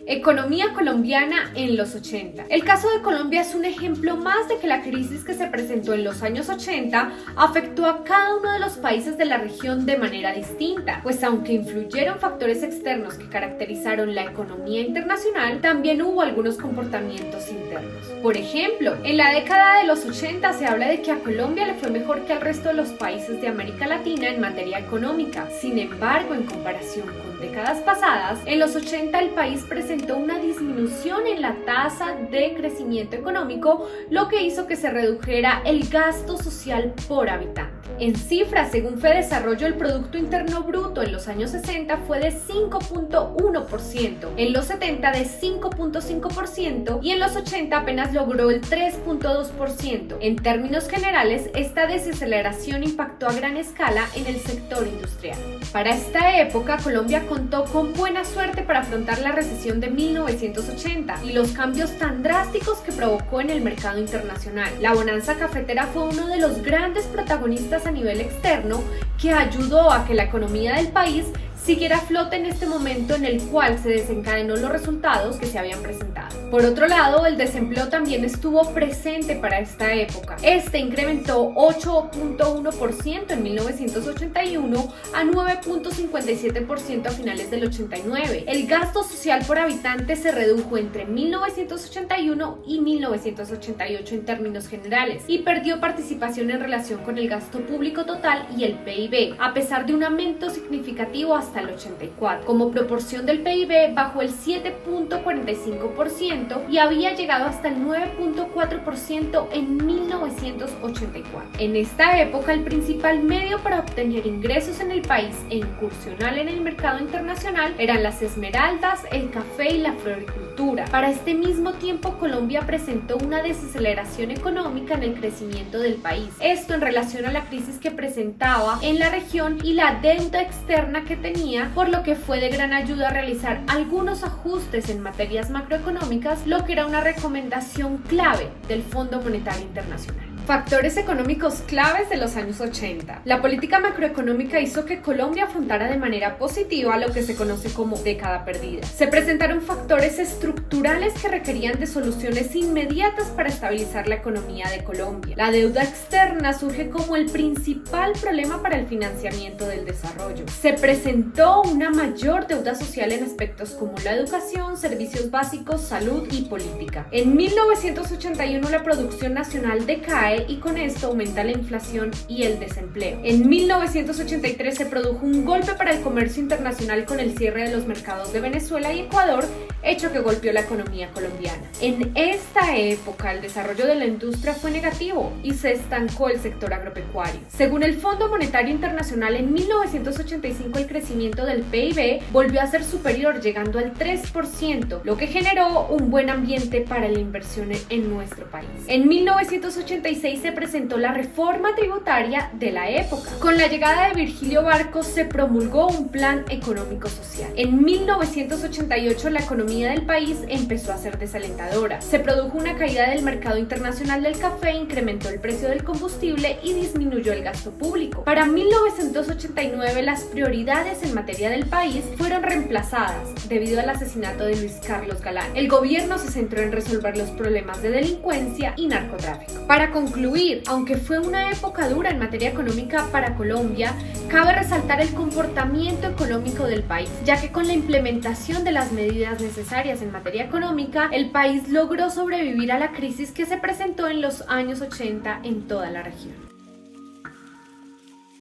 Economía colombiana en los 80. El caso de Colombia es un ejemplo más de que la crisis que se presentó en los años 80 afectó a cada uno de los países de la región de manera distinta, pues aunque influyeron factores externos que caracterizaron la economía internacional, también hubo algunos comportamientos internos. Por ejemplo, en la década de los 80 se habla de que a Colombia le fue mejor que al resto de los países de América Latina en materia económica. Sin embargo, en comparación con décadas pasadas, en los 80 el país presentó una disminución en la tasa de crecimiento económico, lo que hizo que se redujera el gasto social por habitante. En cifras, según Fedesarrollo, el Producto Interno Bruto en los años 60 fue de 5.1%, en los 70 de 5.5% y en los 80 apenas logró el 3.2%. En términos generales, esta desaceleración impactó a gran escala en el sector industrial. Para esta época, Colombia contó con buena suerte para afrontar la recesión de 1980 y los cambios tan drásticos que provocó en el mercado internacional. La bonanza cafetera fue uno de los grandes protagonistas a nivel externo que ayudó a que la economía del país siguiera a flote en este momento en el cual se desencadenó los resultados que se habían presentado. Por otro lado, el desempleo también estuvo presente para esta época. Este incrementó 8.1% en 1981 a 9.57% a finales del 89. El gasto social por habitante se redujo entre 1981 y 1988 en términos generales y perdió participación en relación con el gasto público total y el PIB, a pesar de un aumento significativo hasta el 84. Como proporción del PIB bajó el 7.45% y había llegado hasta el 9.4% en 1984. En esta época, el principal medio para obtener ingresos en el país e incursionar en el mercado internacional eran las esmeraldas, el café y la floricultura. Para este mismo tiempo, Colombia presentó una desaceleración económica en el crecimiento del país. Esto en relación a la crisis que presentaba en la región y la deuda externa que tenía, por lo que fue de gran ayuda realizar algunos ajustes en materias macroeconómicas, lo que era una recomendación clave del Fondo Monetario Internacional. Factores económicos claves de los años 80. La política macroeconómica hizo que Colombia afrontara de manera positiva lo que se conoce como década perdida. Se presentaron factores estructurales que requerían de soluciones inmediatas para estabilizar la economía de Colombia. La deuda externa surge como el principal problema para el financiamiento del desarrollo. Se presentó una mayor deuda social en aspectos como la educación, servicios básicos, salud y política. En 1981 la producción nacional decae y con esto aumenta la inflación y el desempleo. En 1983 se produjo un golpe para el comercio internacional con el cierre de los mercados de Venezuela y Ecuador, hecho que golpeó la economía colombiana. En esta época el desarrollo de la industria fue negativo y se estancó el sector agropecuario. Según el Fondo Monetario Internacional, en 1985 el crecimiento del PIB volvió a ser superior, llegando al 3%, lo que generó un buen ambiente para la inversión en nuestro país. En 1986 se presentó la reforma tributaria de la época. Con la llegada de Virgilio Barcos se promulgó un plan económico social. En 1988 la economía del país empezó a ser desalentadora. Se produjo una caída del mercado internacional del café, incrementó el precio del combustible y disminuyó el gasto público. Para 1989 las prioridades en materia del país fueron reemplazadas debido al asesinato de Luis Carlos Galán. El gobierno se centró en resolver los problemas de delincuencia y narcotráfico. Para concluir, aunque fue una época dura en materia económica para Colombia, cabe resaltar el comportamiento económico del país, ya que con la implementación de las medidas necesarias en materia económica, el país logró sobrevivir a la crisis que se presentó en los años 80 en toda la región.